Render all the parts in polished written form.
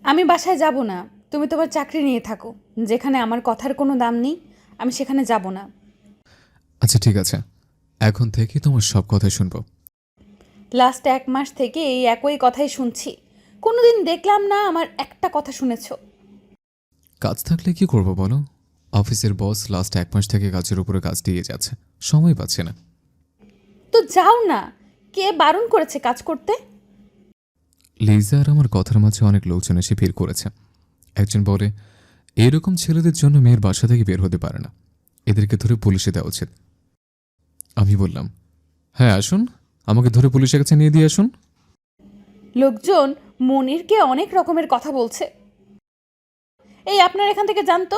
আমি বাসায় যাব না। তুমি তোমার চাকরি নিয়ে থাকো। যেখানে আমার কথার কোনো দাম নেই, আমি সেখানে যাব না। আচ্ছা ঠিক আছে, এখন থেকে তোমার সব কথাই শুনবো। লাস্ট 1 মাস থেকে এই একই কথাই শুনছি। কোনোদিন দেখলাম না আমার একটা কথা শুনেছ। কাজ থাকলে কি করব বলো? অফিসের বস লাস্ট 1 মাস থেকে কাজের উপরে কাজ দিয়ে যাচ্ছে, সময় পাচ্ছে না। তো যাও না। কে বারণ করেছে কাজ করতে? লিজা আর আমার কথার মাঝে অনেক লোকজন এসে ভিড় করেছে। একজন বলে, এরকম ছেলেদের জন্য মেয়ের বাসা থেকে বের হতে পারে না, এদেরকে ধরে পুলিশে দেওয়া উচিত। আমি বললাম, হ্যাঁ আসুন, আমাকে ধরে পুলিশের কাছে নিয়ে দিয়ে আসুন। লোকজন মনিরকে অনেক রকমের কথা বলছে। এই আপনার এখান থেকে জানতো,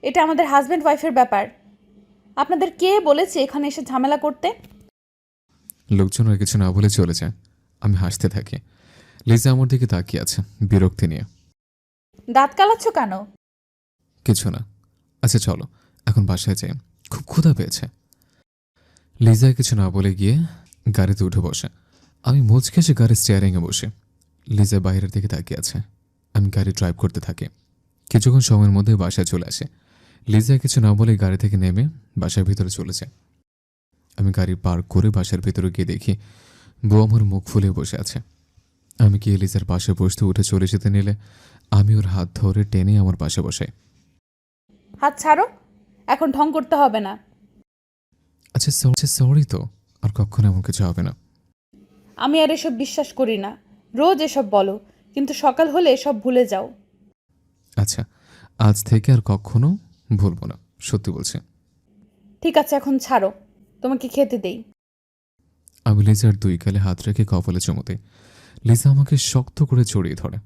এটা আমাদের হাজব্যান্ড ওয়াইফের ব্যাপার। আপনাদের কে বলেছে এখানে এসে ঝামেলা করতে? লোকজন আর কিছু না বলে চলে যায়। আমি হাসতে থাকি। লিজা আমার দিকে তাকিয়ে আছে বিরক্তি নিয়ে। দাঁত কালাচ্ছ কেন? কিছু না। আচ্ছা চলো এখন বাসায় যাই, খুব ক্ষুধা পেয়েছে। লিজা কিছু না বলে গিয়ে গাড়িতে উঠে বসে। আমি মুচকে এসে গাড়ির স্টিয়ারিংয়ে বসে। লিজা বাইরের দিকে তাকিয়ে আছে। আমি গাড়ি ড্রাইভ করতে থাকি। কিছুক্ষণ সময়ের মধ্যে বাসায় চলে আসে। লিজা কিছু না বলে গাড়ি থেকে নেমে বাসার ভিতরে চলে যায়। আমি গাড়ি পার্ক করে বাসার ভিতরে গিয়ে দেখি বউ আমার মুখ ফুলে বসে আছে। আমি গিয়ে লিজার পাশে বসতে উঠে চলে যেতে নিলে আমি ওর হাত ধরে টেনে আমার পাশে বসাই। হাত ছাড়ো, এখন ঢং করতে হবে না। আচ্ছা সরি তো, আর কখনো এমন কিছু হবে না। আমি আর এসব বিশ্বাস করি না। রোজ এসব বলো, কিন্তু সকাল হলে এসব ভুলে যাও। আচ্ছা, আজ থেকে আর কখনো ভুলবো না, সত্যি বলছি। ঠিক আছে, এখন ছাড়ো, তোমাকে খেতে দেই। আমি লিজার দুই গালে হাত রেখে কপালে চুমু দিই। লিজা আমাকে শক্ত করে জড়িয়ে ধরে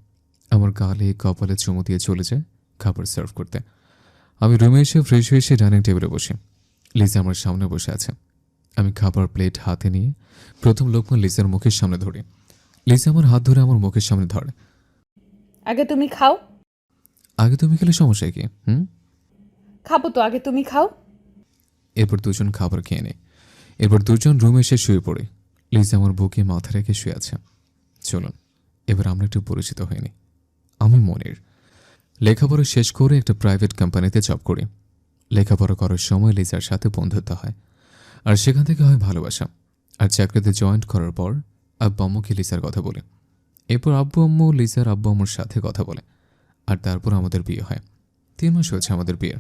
আমার গালে কপালে চুমু দিয়ে চলে যায় খাবার সার্ভ করতে। আমি রুমে এসে ফ্রেশ হয়ে এসে ডাইনিং টেবিলে বসি। লিজা আমার সামনে বসে আছে। আমি খাবার প্লেট হাতে নিয়ে প্রথম লোকমা লিজার মুখের সামনে ধরি। লিজা আমার হাত ধরে আমার মুখের সামনে ধরে। আগে তুমি খাও। আগে তুমি খেলে সমস্যা কি? খাবো তো, আগে তুমি খাও। এরপর দুজন খাবার খেয়ে নেই। এরপর দুজন রুমে এসে শুয়ে পড়ে। লিজা আমার বুকে মাথা রেখে শুয়ে আছে। চলুন এবার আমরা একটু পরিচিত হইনি। আমি মনির, লেখাপড়া শেষ করে একটা প্রাইভেট কোম্পানিতে জব করি। লেখাপড়া করার সময় লিজার সাথে বন্ধুত্ব হয়, আর সেখান থেকে হয় ভালোবাসা। আর চাকরিতে জয়েন্ট করার পর আব্বু আম্মুকে লিজার কথা বলে। এরপর আব্বু আম্মু লিজার আব্বু আম্মুর সাথে কথা বলে, আর তারপর আমাদের বিয়ে হয়। 3 মাস হয়েছে আমাদের বিয়ের।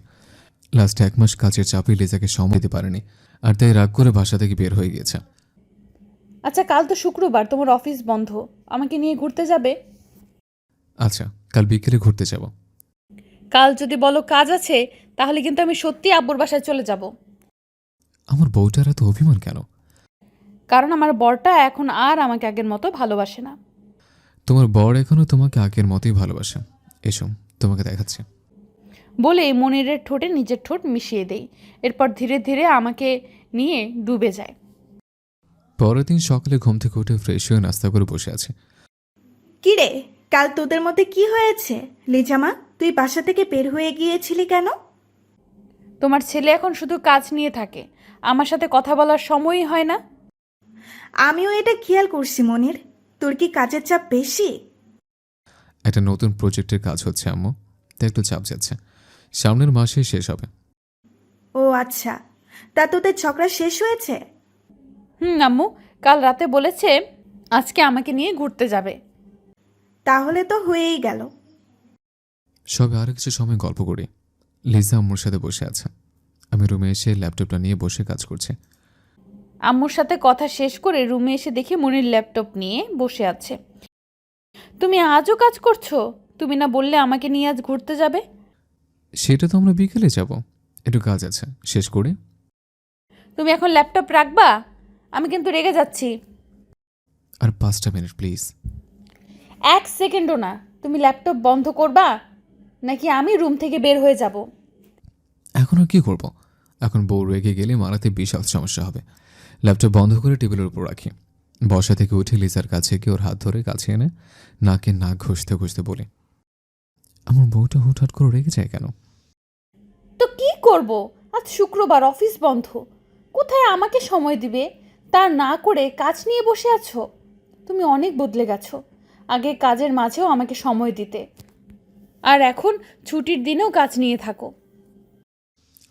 লাস্ট 1 মাস কাজের চাপে লিজাকে সময় দিতে পারেনি, আর তাই রাগ করে বাসা থেকে বের হয়ে গিয়েছে। আচ্ছা, কাল তো শুক্রবার, তোমার অফিস বন্ধ, আমাকে নিয়ে ঘুরতে যাবে? আচ্ছা, কাল বিকেলে ঘুরতে যাব। কাল যদি বলো কাজ আছে, তাহলে কিন্তু আমি সত্যি আব্বুর বাসায় চলে যাব। আমার বউটার এত অভিমান কেন? কারণ আমার বরটা এখন আর আমাকে আগের মতো ভালোবাসে না। তোমার বর এখনো তোমাকে আগের মতোই ভালোবাসে। এসো তোমাকে দেখাচ্ছি। বলে মনিরের ঠোঁটে নিজের ঠোঁট মিশিয়ে দেই। এরপর ধীরে ধীরে আমাকে নিয়ে ডুবে যায়। পরের দিন সকালে ঘুম থেকে উঠে ফ্রেশ হয়ে নাস্তা করে বসে আছে। কি রে, কাল তোদের মধ্যে কি হয়েছে? লিজামা, তুই বাসা থেকে বের হয়ে গিয়েছিলি কেন? তোমার ছেলে এখন শুধু কাজ নিয়ে থাকে, আমার সাথে কথা বলার সময়ই হয় না। আমিও এটা খেয়াল করছি মনির। তোর কি কাজের চাপ বেশি? একটা নতুন প্রজেক্টের কাজ হচ্ছে আম্মু, তাই একটু চাপ যাচ্ছে। সামনের মাসে শেষ হবে। ও আচ্ছা, তা তোদের ঝগড়া শেষ হয়েছে? আম্মু কাল রাতে বলেছে আজকে আমাকে নিয়ে ঘুরতে যাবে। তাহলে তো হয়েই গেল। সবে আরো কিছু সময় গল্প করি। লিজা আম্মুর সাথে বসে আছে। আমি রুমে এসে ল্যাপটপটা নিয়ে বসে কাজ করছি। আম্মুর সাথে কথা শেষ করে রুমে এসে দেখি মনির ল্যাপটপ নিয়ে বসে আছে। তুমি আজও কাজ করছো? তুমি না বললে আমাকে নিয়ে আজ ঘুরতে যাবে? সেটা তো আমরা বিকেলে যাব, একটু কাজ আছে শেষ করে। তুমি এখন ল্যাপটপ রাখবা? আমি কিন্তু রেগে যাচ্ছি। আর 5টা মিনিট প্লিজ। 1 সেকেন্ডও না। তুমি ল্যাপটপ বন্ধ করবা নাকি আমি রুম থেকে বের হয়ে যাব? এখন আর কি করব? এখন বউ রেগে গেলে মারাতে বিশাল সমস্যা হবে। ল্যাপটপ বন্ধ করে টেবিলের উপর রাখি। বসা থেকে উঠে লিজার কাছে গিয়ে ওর হাত ধরে কাছে এনে নাকে নাক ঘষতে ঘষতে বলি, আমার বউটা হুটহাট করে রেগে যায় কেন? তো কি করব? আজ শুক্রবার, অফিস বন্ধ। কোথায় আমাকে সময় দিবে? তা না করে কাজ নিয়ে বসে আছো। তুমি অনেক বদলে গেছো। আগে কাজের মাঝেও আমাকে সময় দিতে। আর এখন ছুটির দিনেও কাজ নিয়ে থাকো।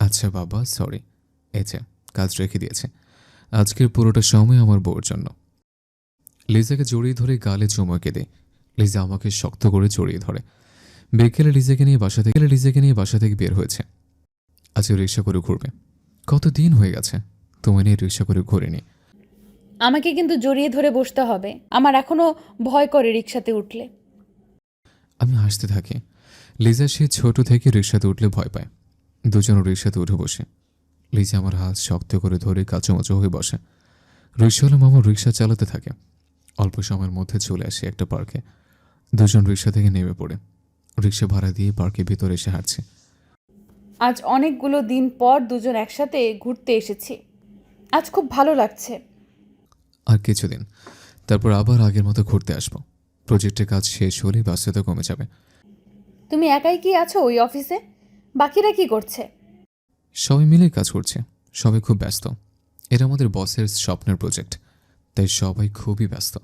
আচ্ছা বাবা, সরি। এই যে কাজ রেখে দিয়েছে। আজকের পুরোটা সময় আমার বউর জন্য। লিজাকে জড়িয়ে ধরে গালে চুমুকে দেয়। লিজা আমাকে শক্ত করে জড়িয়ে ধরে। বিকেলে লিজাকে নিয়ে বাসা থেকে বের হয়েছে। আজকে রিক্সা করে ঘুরবে। কতদিন হয়ে গেছে তোমায় নিয়ে রিক্সা করে ঘুরিনি। আমাকে কিন্তু জড়িয়ে ধরে বসতে হবে, আমার এখনো ভয় করে রিক্সাতে উঠলে। আমি হাসতে থাকি। লিজা সে ছোট থেকে রিক্সাতে উঠলে ভয় পায়। দুজন রিক্সাতে উঠে বসে। লিজা আমার হাত শক্ত করে ধরে কাঁচুমাচু হয়ে বসে। রিক্সাওয়ালা মামা রিক্সা চালাতে থাকে। অল্প সময়ের মধ্যে চলে আসে একটা পার্কে। দুজন রিক্সা থেকে নেমে পড়ে। রিক্সা ভাড়া দিয়ে পার্কের ভিতরে এসে হাঁটছে। আজ অনেকগুলো দিন পর দুজন একসাথে ঘুরতে এসেছি, আজ খুব ভালো লাগছে। আর কিছুদিন, তারপর আবার আগের মতো ঘুরতে আসবো। প্রজেক্টের কাজ শেষ হলেই ব্যস্ততা কমে যাবে। তুমি একাই কি আছো ওই অফিসে? বাকিরা কি করছে? সবাই মিলেই কাজ করছে। সবাই খুব ব্যস্ত। এটা আমাদের বসের স্বপ্নের প্রজেক্ট, তাই সবাই খুবই ব্যস্ত।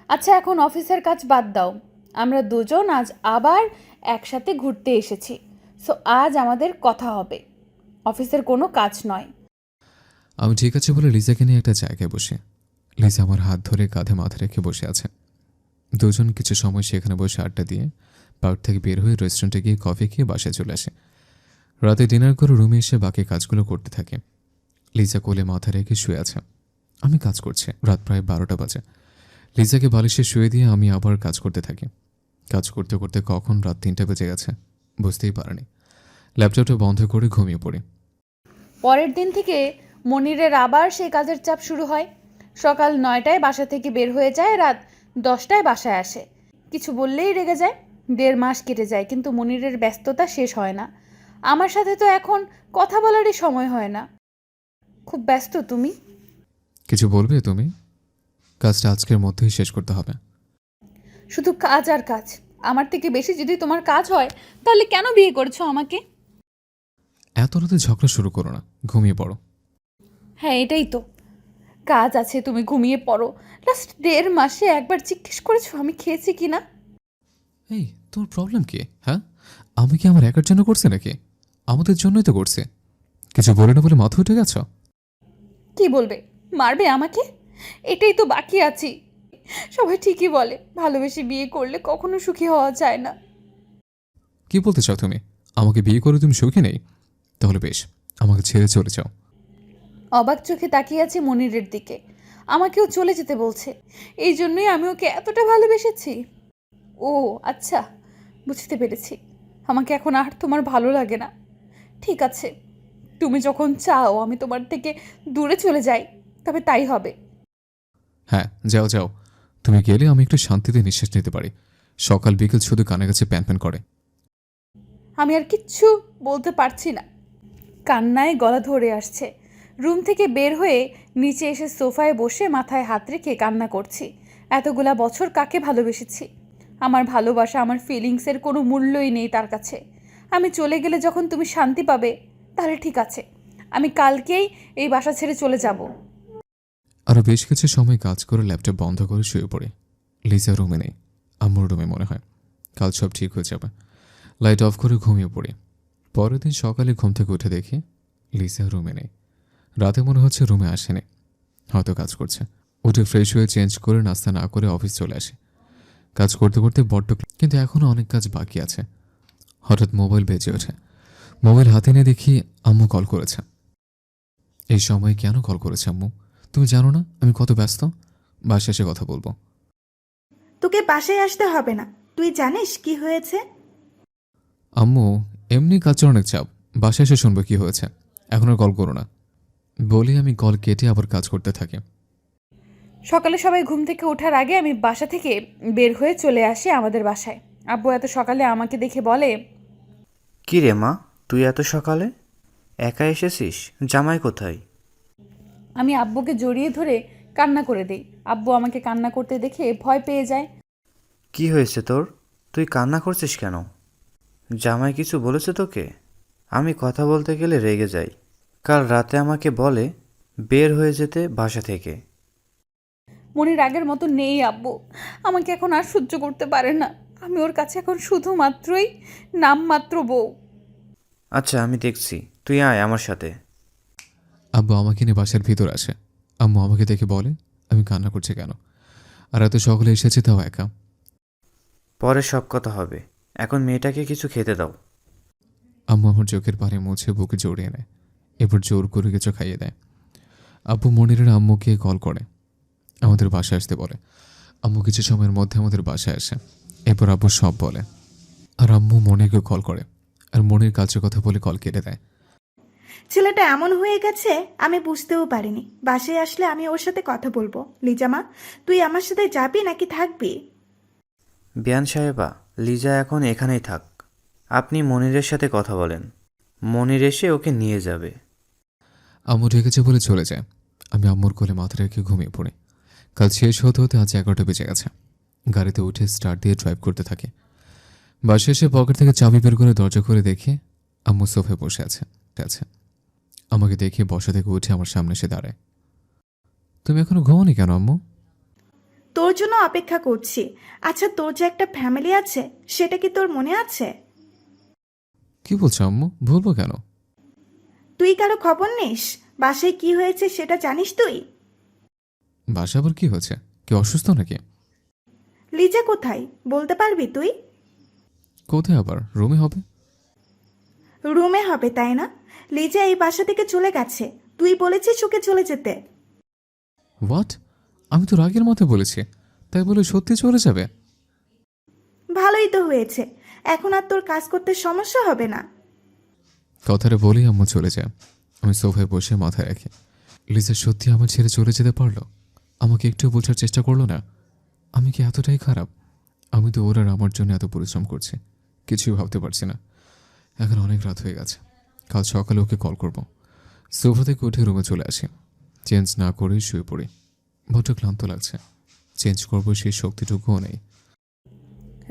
আচ্ছা, এখন অফিসের কাজ বাদ দাও, আমরা দুজন আজ আবার একসাথে ঘুরতে এসেছি, সো আজ আমাদের কথা হবে, অফিসের কোনো কাজ নয়। আমি ঠিক আছে বলে লিজাকে নিয়ে একটা জায়গায় বসে। লিজা আমার হাত ধরে কাঁধে মাথা রেখে বসে আছে। দুজন কিছু সময় সেখানে বসে আড্ডা দিয়ে পার্ক থেকে বের হয়ে রেস্টুরেন্টে গিয়ে কফি খেয়ে বাসায় চলে আসে। রাতে ডিনার করে রুমে এসে বাকি কাজগুলো করতে থাকে। লিজা কোলে মাথা রেখে শুয়ে আছে। আমি কাজ করছি। রাত প্রায় 12টা বাজে। লিজাকে বালিশে শুয়ে দিয়ে আমি আবার কাজ করতে থাকি। কাজ করতে করতে কখন রাত 3টা বেজে গেছে বুঝতেই পারিনি। ল্যাপটপটা বন্ধ করে ঘুমিয়ে পড়ি। পরের দিন থেকে মনিরের আবার সেই কাজের চাপ শুরু হয়। সকাল 9টায় বাসা থেকে বের হয়ে যায়, রাত 10টায় বাসায় আসে। কিছু বললেই রেগে যায়। 1.5 মাস কেটে যায়, কিন্তু মনিরের ব্যস্ততা শেষ হয় না। আমার সাথে তো এখন কথা বলারই সময় হয় না। খুব ব্যস্ত তুমি। কিছু বলবে তুমি? কাজটা আজকের মধ্যেই শেষ করতে হবে। শুধু কাজ আর কাজ। আমার থেকে বেশি যদি তোমার কাজ হয় তাহলে কেন বিয়ে করেছো আমাকে? এত রাতে ঝগড়া শুরু করো না, ঘুমিয়ে পড়ো। হ্যাঁ, এটাই তো, কাজ আছে, তুমি ঘুমিয়ে পড়ো। লাস্ট 1.5 মাসে একবার জিজ্ঞেস করেছো আমি খেয়েছি কি না? এই তোর প্রবলেম কি? হ্যাঁ, আমি কি আমার একার জন্য করছে নাকি? আমাদের জন্যই তো করছে। কিছু বলে না বলে মাথা উঠে গেছ? কি বলবে? মারবে আমাকে? এটাই তো বাকি আছি। সবাই ঠিকই বলে ভালোবেসে বিয়ে করলে কখনো সুখী হওয়া যায় না। কি বলতে চাও তুমি? আমাকে বিয়ে করে তুমি সুখী নেই? তাহলে বেশ, আমাকে ছেড়ে চলে যাও। অবাক চোখে তাকিয়ে আছে মনিরের দিকে। আমাকেও চলে যেতে বলছে। এই জন্যই আমি ওকে এতটা ভালোবেসেছি। ও আচ্ছা, বুঝতে পেরেছি। আমাকে এখন আর তোমার ভালো লাগে না। ঠিক আছে, তুমি যখন চাও আমি তোমার থেকে দূরে চলে যাই, তবে তাই হবে। হ্যাঁ, যাও যাও। তুমি গেলে আমি একটু শান্তিতে নিঃশ্বাস নিতে পারি। সকাল বিকেল শুধু কানে কাছে প্যান প্যান করে। আমি আর কিচ্ছু বলতে পারছি না। কান্নায় গলা ধরে আসছে। রুম থেকে বের হয়ে নিচে এসে সোফায় বসে মাথায় হাত রেখে কান্না করছি। এতগুলা বছর কাকে ভালোবেসেছি? আমার ভালোবাসা, আমার ফিলিংসের কোনো মূল্যই নেই তার কাছে। আমি চলে গেলে যখন তুমি শান্তি পাবে, তাহলে ঠিক আছে, আমি কালকেই এই বাসা ছেড়ে চলে যাব। আরও বেশ কিছু সময় কাজ করে ল্যাপটপ বন্ধ করে শুয়ে পড়ে। লিজা রুমে নেই, আম্মুর রুমে মনে হয়। কাল সব ঠিক হয়ে যাবে। লাইট অফ করে ঘুমিয়ে পড়ি। পরের দিন সকালে ঘুম থেকে উঠে দেখি লিজা রুমে নেই। রাতে মনে হচ্ছে রুমে আসেনি, হয়তো কাজ করছে। উঠে ফ্রেশ হয়ে চেঞ্জ করে নাস্তা না করে অফিস চলে আসে। কাজ করতে করতে কিন্তু এখনও অনেক কাজ বাকি আছে। হঠাৎ মোবাইল বেজে ওঠে। মোবাইল হাতে নিয়ে দেখি আম্মু কল করেছে। এই সময় কেন কল করেছে আম্মু? তুমি জানো না আমি কত ব্যস্ত? বাসায় এসে কথা বলবো। তোকে বাসায় আসতে হবে না, তুই জানিস কি হয়েছে? আম্মু, এমনি কাজের অনেক চাপ, বাসায় এসে শুনবো কি হয়েছে। এখন আর কল করো না বলে আমি কল কেটে আবার কাজ করতে থাকি। সকালে সবাই ঘুম থেকে ওঠার আগে আমি বাসা থেকে বের হয়ে চলে আসি আমাদের বাসায়। আব্বু এত সকালে আমাকে দেখে বলে, কি রে মা, তুই এত সকালে একা এসেছিস? জামাই কোথায়? আমি আব্বুকে জড়িয়ে ধরে কান্না করে দেই। আব্বু আমাকে কান্না করতে দেখে ভয় পেয়ে যায়। কি হয়েছে তোর? তুই কান্না করছিস কেন? জামাই কিছু বলেছে তোকে? আমি কথা বলতে গেলে রেগে যাই। কাল রাতে আমাকে বলে বের হয়ে যেতে বাসা থেকে। মনির আগের মতো নেই আব্বু, আমাকে এখন আর সহ্য করতে পারে না। আমি ওর কাছে এখন শুধুমাত্রই নামমাত্র বউ। আচ্ছা আমি দেখছি, তুই আয় আমার সাথে। আব্বু আমাকে নিয়ে বাসার ভিতর আসে। আম্মু আমাকে দেখে বলে আমি কান্না করছি কেন, আর এত সকলে এসেছে তাও একা। পরে সব কথা হবে, এখন মেয়েটাকে কিছু খেতে দাও। আম্মু আমার চোখের পানি মুছে বুকে জড়িয়ে নেয়, এরপর জোর করে কিছু খাইয়ে দেয়। আব্বু মনিরের আম্মুকে কল করে আমাদের বাসায় আসতে বলে। আম্মু কিছু সময়ের মধ্যে আমাদের বাসায় আসে, এরপর আব্বু সব বলে। আর আম্মু মনিরকে কল করে, আর মনির কাজের কথা বলে কল কেটে দেয়। ছেলেটা এমন হয়ে গেছে আমি বুঝতেও পারিনি। বাসায় আসলে আমি ওর সাথে কথা বলবো। লিজামা, তুই আমার সাথে যাবি নাকি থাকবি? বিয়ান সাহেবা, লিজা এখন এখানেই থাক। আপনি মনিরের সাথে কথা বলেন, মনির এসে ওকে নিয়ে যাবে। আম্মু ঢেকেছে বলে চলে যায়। আমি আম্মুর কোলে মাথা রেখে ঘুমিয়ে পড়ি। কাল শেষ হতে হতে আজ 11টা বেজে গেছে। গাড়িতে উঠে স্টার্ট দিয়ে ড্রাইভ করতে থাকি। বাসে এসে পকেট থেকে চাবি বের করে দরজা করে দেখি আম্মু সোফায় বসে আছে। আমাকে দেখে বসা থেকে উঠে আমার সামনে এসে দাঁড়ায়। তুমি এখনো ঘুমোনি কেন আম্মু? তোর জন্য অপেক্ষা করছি। আচ্ছা, তোর যে একটা ফ্যামিলি আছে সেটা কি তোর মনে আছে? কি বলছো আম্মু? ভুলবো কেন? তুই কারো খবর নিস? বাসায় কি হয়েছে সেটা জানিস তুই? বাসা আবার কি হয়েছে? কি অসুস্থ নাকি? লিজা কোথায় বলতে পারবি তুই? কোথায় আবার? রুমে হবে। রুমে হবে তাই না? লিজা এই বাসা থেকে চলে গেছে, তুই বলেছিস ওকে চলে যেতে। হোয়াট? আমি তো রাগের মতো বলেছি, তাই বলে সত্যি চলে যাবে? ভালোই তো হয়েছে, এখন আর তোর কাজ করতে সমস্যা হবে না। কথাটা বলেই আম্মু চলে যায়। আমি সোফায় বসে মাথায় রাখি। লিজা সত্যি আমার ছেড়ে চলে যেতে পারলো? আমাকে একটু বোঝার চেষ্টা করলো না? আমি কি এতটাই খারাপ? আমি তো ওর আর আমার জন্য এত পরিশ্রম করছি, কিছুই ভাবতে পারছি না। এখন অনেক রাত হয়ে গেছে, কাল সকালে ওকে কল করব। সোফা থেকে উঠে রুমে চলে আসি। চেঞ্জ না করেই শুয়ে পড়ি। বড্ড ক্লান্ত লাগছে, চেঞ্জ করবো সেই শক্তিটুকুও নেই।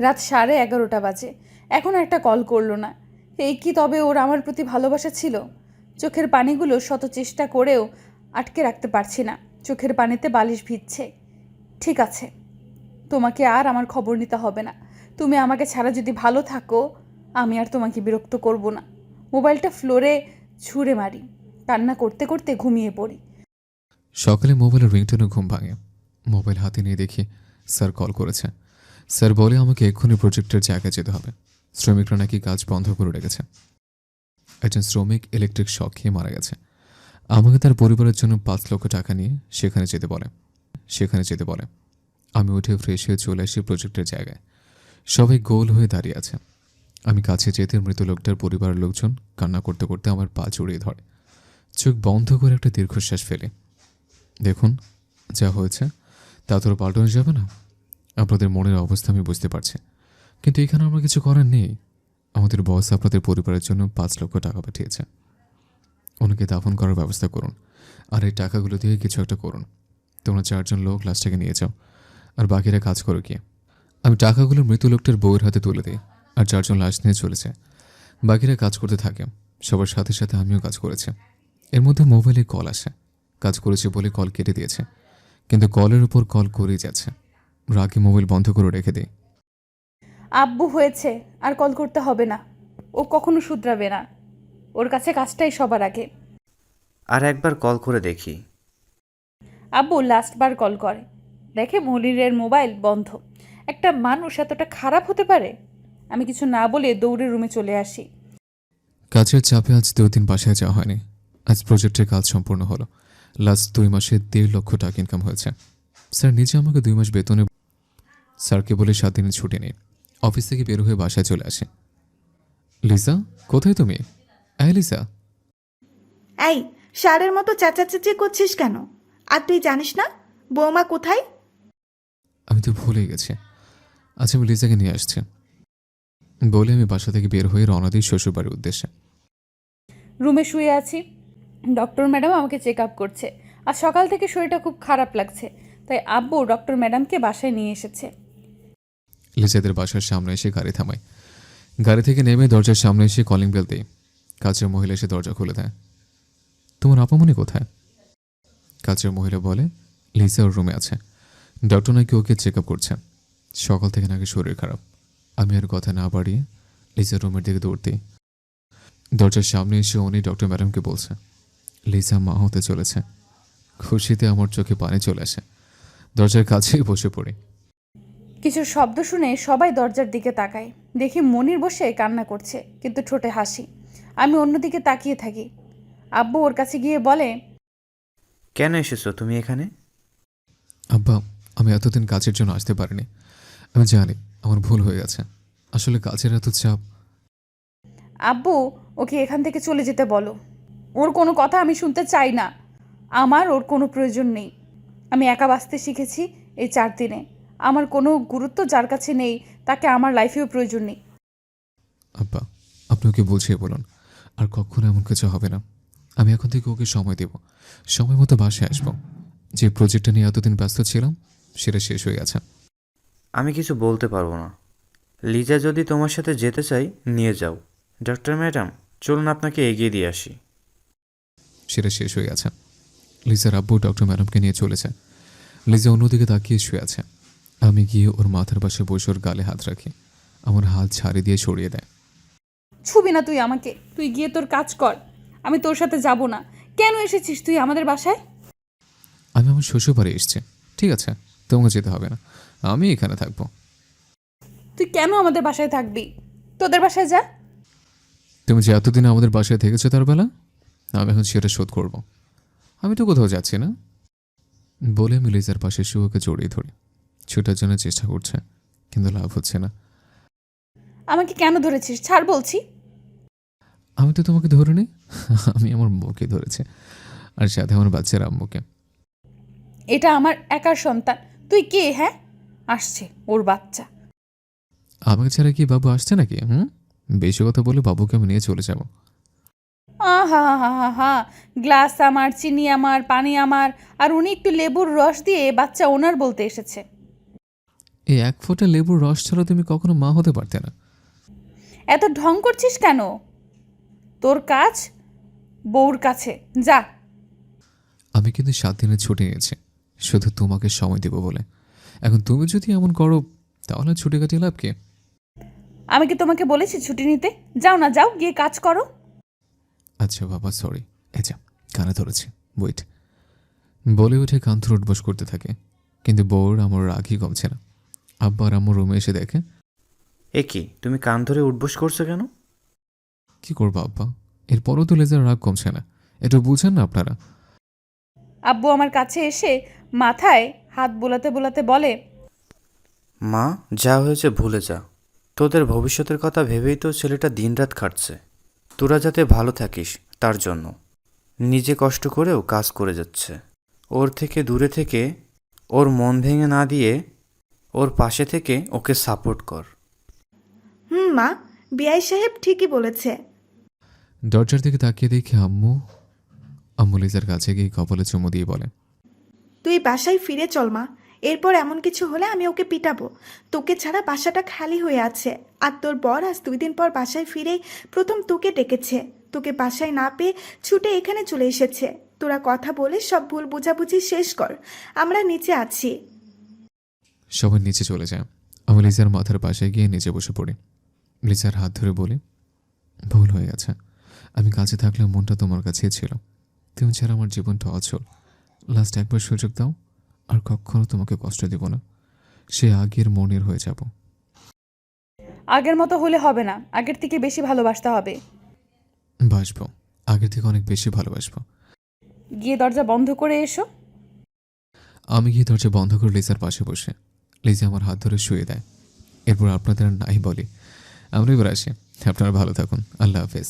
রাত 11:30 বাজে, এখন একটা কল করলো না। এই কি তবে ওর আমার প্রতি ভালোবাসা ছিল? চোখের পানিগুলো শত চেষ্টা করেও আটকে রাখতে পারছি না, চোখের পানিতে বালিশ ভিজছে। ঠিক আছে, তোমাকে আর আমার খবর নিতে হবে না। তুমি আমাকে ছাড়া যদি ভালো থাকো, আমি আর তোমাকে বিরক্ত করব না। মোবাইলটা ফ্লোরে ছুঁড়ে মারি, কান্না করতে করতে ঘুমিয়ে পড়ি। সকালে মোবাইলের রিংটোনে ঘুম ভাঙে। মোবাইল হাতে নিয়ে দেখি স্যার কল করেছে। স্যার বলে আমাকে এক্ষুনি প্রজেক্টের জায়গায় যেতে হবে। শ্রমিকরা নাকি কাজ বন্ধ করে রেখেছে। একজন শ্রমিক ইলেকট্রিক শক খেয়ে মারা গেছে। আমাকে তার পরিবারের জন্য 5 লক্ষ টাকা নিয়ে সেখানে যেতে বলে। আমি উঠে ফ্রেশ হয়ে চলে আসি প্রজেক্টের জায়গায়। সবাই গোল হয়ে দাঁড়িয়ে আছে। আমি কাছে যেতে মৃত লোকটার পরিবারের লোকজন কান্না করতে করতে আমার পা জড়িয়ে ধরে। চোখ বন্ধ করে একটা দীর্ঘশ্বাস ফেলে। দেখুন, যা হয়েছে তা তোর পাল্টানো যাবে না। আপনাদের মনের অবস্থা আমি বুঝতে পারছি, কিন্তু এখানে আমার কিছু করার নেই। আমাদের বস আপনাদের পরিবারের জন্য 5 লক্ষ টাকা পাঠিয়েছে। ওনাকে দাফন করার ব্যবস্থা করুন, আর এই টাকাগুলো দিয়ে কিছু একটা করুন। তোমরা 4 জন লোক লাশটাকে নিয়ে যাও, আর বাকিরা কাজ করো গিয়ে। আমি টাকাগুলো মৃত লোকটার বউয়ের হাতে তুলে দিই, আর 4 জন লাশ নিয়ে চলেছে। বাকিরা কাজ করতে থাকে। সবার সাথে সাথে আমিও কাজ করেছি। এর মধ্যে মোবাইলে কল আসে। কাজ করেছে বলে কল কেটে দিয়েছে, কিন্তু কলের উপর কল করেই যাচ্ছে। রাগে মোবাইল বন্ধ করে রেখে দিই। আব্বু হয়েছে, আর কল করতে হবে না। ও কখনো শুধরাবে না, ওর কাছে কাজটাই সবার আগে। আর একবার কল করে দেখি। আব্বু লাস্টবার কল করে, দেখে মনিরের মোবাইল বন্ধ। একটা মানুষ এতটা খারাপ হতে পারে? আমি কিছু না বলে দৌড়ে রুমে চলে আসি। কাজের চাপে আজ 2 দিন বাসায় যাওয়া হয়নি। আজ প্রজেক্টের কাজ সম্পূর্ণ হলো। লাস্ট 2 মাসে 1.5 লক্ষ টাকা ইনকাম হয়েছে। স্যার নিজে আমাকে 2 মাস বেতনে স্যারকে বলে 7 দিনের ছুটি নেই। অফিস থেকে বের হয়ে বাসায় চলে আসে। লিসা, কোথায় তুমি? লিসা। এই, ষাঁড়ের মতো চেঁচাচেঁচি করছিস কেন? আর তুই জানিস না বৌমা কোথায়? আমি তো ভুলে গেছি। আচ্ছা, আমি লিসাকে নিয়ে আসছি বলে আমি বাসা থেকে বের হয়ে রওনা দিই শ্বশুরবাড়ির উদ্দেশ্যে। রুমে শুয়ে আছি, ডক্টর ম্যাডাম আমাকে চেক আপ করছে। আর সকাল থেকে শরীরটা খুব খারাপ লাগছে, তাই আব্বু ডক্টর ম্যাডামকে বাসায় নিয়ে এসেছে। লিসাদের বাসার সামনে এসে গাড়ি থামাই। গাড়ি থেকে নেমে দরজার সামনে এসে কলিং বেল দিই। কাজের মহিলা এসে দরজা খুলে দেয়। তোমার আপামনি কোথায়? কাজের মহিলা বলে লিসা ওর রুমে আছে। ডক্টর নাকি ওকে চেক আপ করছে। সকাল থেকে নাকি শরীর খারাপ। আমি আর কথা না বাড়িয়ে লিজার রুমের দিকে দৌড়তেই দরজার সামনে এসে উনি ডক্টর ম্যাডামকে বলছে লিজা মা হতে চলেছে। খুশিতে আমার চোখে পানি চলে আসে। দরজার কাছেই বসে পড়ি। কিছু শব্দ শুনে সবাই দরজার দিকে তাকায়। দেখি মনির বসে কান্না করছে, কিন্তু ঠোঁটে হাসি। আমি অন্যদিকে তাকিয়ে থাকি। আব্বু ওর কাছে গিয়ে বলে, কেন এসেছো তুমি এখানে? আব্বা, আমি এতদিন কাজের জন্য আসতে পারিনি। আমি জানি আমার ভুল হয়ে গেছে। আসলে কাজের এত চাপ। আব্বু ওকে এখান থেকে চলে যেতে বলো। ওর কোনো কথা আমি শুনতে চাই না। আমার ওর কোনো প্রয়োজন নেই। আমি একা বাঁচতে শিখেছি এই 4 দিনে। আমার কোনো গুরুত্ব যার কাছে নেই তাকে আমার লাইফেও প্রয়োজন নেই। আব্বা, আপনি ওকে বুঝিয়ে বলুন আর কখনো এমন কিছু হবে না। আমি এখন থেকে ওকে সময় দেব। সময় মতো বাসায় আসবো। যে প্রজেক্টটা নিয়ে এতদিন ব্যস্ত ছিলাম সেটা শেষ হয়ে গেছে। আমি কিছু বলতে পারবো না। লিজা যদি তোমার সাথে যেতে চাই নিয়ে যাও। ডক্টর ম্যাডাম, চলুন আপনাকে এগিয়ে দিয়ে আসি। সেটা শেষ হয়ে গেছে। লিজার আব্বু ডক্টর ম্যাডামকে নিয়ে চলেছে। লিজা অন্যদিকে তাকিয়ে শুয়ে আছে। আমি গিয়ে ওর মাথার পাশে বসে ওর গালে হাত রাখি। আমার হাত ছাড়ি দিয়ে সরিয়ে দেয়। ছুবি না তুই আমাকে। তুই গিয়ে তোর কাজ কর। আমি তোর সাথে যাব না। কেন এসেছিস তুই আমাদের বাসায়? আমি আমার শ্বশুর বাড়ি এসেছি। ঠিক আছে, তোমাকে যেতে হবে না। আমি এখানে থাকবো। তুই কেন আমাদের বাসায় থাকবি? তোদের বাসায় যা। তুমি যে এতদিন আমাদের বাসায় থেকেছো তার বেলা আমি এখন সেটা শোধ করব। আমি তো কোথাও যাচ্ছি না। বলে আমি লিজার পাশে শুয়োকে জড়িয়ে ধরি। ছুটার জন্য চেষ্টা করছে, কিন্তু লাভ হচ্ছে না। আমাকে কেন ধরেছিস? ছাড় বলছি। আমি তো তোমাকে ধরিনি। আমি আমার মুখে ধরেছি, আর সাথে আমার বাচ্চার আম্মুকে। এটা আমার একার সন্তান। তুই কে? হ্যাঁ, আসছে ওর বাচ্চা। আমাকে ছাড়া কি বাবু আসছে নাকি? বেশি কথা বলে বাবুকে আমি নিয়ে চলে যাব। আহা হা হা হা। গ্লাস আমার, চিনি আমার, পানি আমার, আর উনি একটু লেবুর রস দিয়ে বাচ্চা ওনার বলতে এসেছে। এই 1 ফোঁটা লেবুর রস ছাড়া তুমি কখনো মা হতে পারতে না। এত ঢং করছিস কেন? তোর কাজ বউর কাছে যা। আমি কিন্তু 7 দিনের ছুটি নিয়েছি শুধু তোমাকে সময় দেব বলে। এখন তুমি যদি এমন করো তাহলে ছুটি কাটিয়ে লাভ কি? আমি কি তোমাকে বলেছি ছুটি নিতে? যাও না, যাও গিয়ে কাজ করো। আচ্ছা বাবা, সরি। আচ্ছা, কানে ধরেছি, ওয়েট। বলে উঠে কান্থর উঠবস করতে থাকে, কিন্তু বউর আমার রাগই কমছে না। আব্বার আমার রুমে এসে দেখে। এ কি, তুমি কান ধরে উঠবোস করছো কেন? কি করবো আব্বা, এরপরও তো লেজার রাগ কমছে না। এটা বুঝেন না আপনারা? আব্বু আমার কাছে এসে মাথায় হাত বোলাতে বোলাতে বলে, মা, যা হয়েছে ভুলে যা। তোদের ভবিষ্যতের কথা ভেবেই তো ছেলেটা দিনরাত খাটছে। তোরা যাতে ভালো থাকিস তার জন্য নিজে কষ্ট করেও কাজ করে যাচ্ছে। ওর থেকে দূরে থেকে, ওর মন ভেঙে না দিয়ে ওর পাশে থেকে ওকে সাপোর্ট কর। মা, বিআই সাহেব ঠিকই বলেছে। দরজার দিকে তাকিয়ে দেখি আম্মু লিজার কাছে গিয়ে কপালে চুমু দিয়ে বলে, তুই বাসায় ফিরে চল মা। এরপর এমন কিছু হলে আমি ওকে পিটাবো। তোকে ছাড়া বাসাটা খালি হয়ে আছে। আর তোর বর আজ 2 দিন পর বাসায় ফিরে প্রথম তোকে ডেকেছে। তোকে বাসায় না পেয়ে ছুটে এখানে চলে এসেছে। তোরা কথা বলে সব ভুল বোঝাবুঝি শেষ কর। আমরা নিচে আছি। সবাই নিচে চলে যায়। আমি লিজার মাথার পাশে গিয়ে নিচে বসে পড়ি। লিজার হাত ধরে বলি, ভুল হয়ে গেছে। আমি কাছে থাকলে মনটা তোমার কাছেই ছিল। তুমি ছাড়া আমার জীবনটা অচল। লাস্ট একবার সুযোগ দাও, আর কখনো তোমাকে কষ্ট দেব না। সে আগের মনের হয়ে যাব। আগের মতো হলে হবে না, আগের থেকে বেশি ভালোবাসতে হবে। বাসবো, আগের থেকে অনেক বেশি ভালোবাসবো। গিয়ে দরজা বন্ধ করে এসো। আমি গিয়ে দরজা বন্ধ করে লিজার পাশে বসে লিজা আমার হাত ধরে শুয়ে দেয়। এরপর আপনাদের আর নাই বলি। আমরা এবার আসি। আপনারা ভালো থাকুন। আল্লাহ হাফেজ।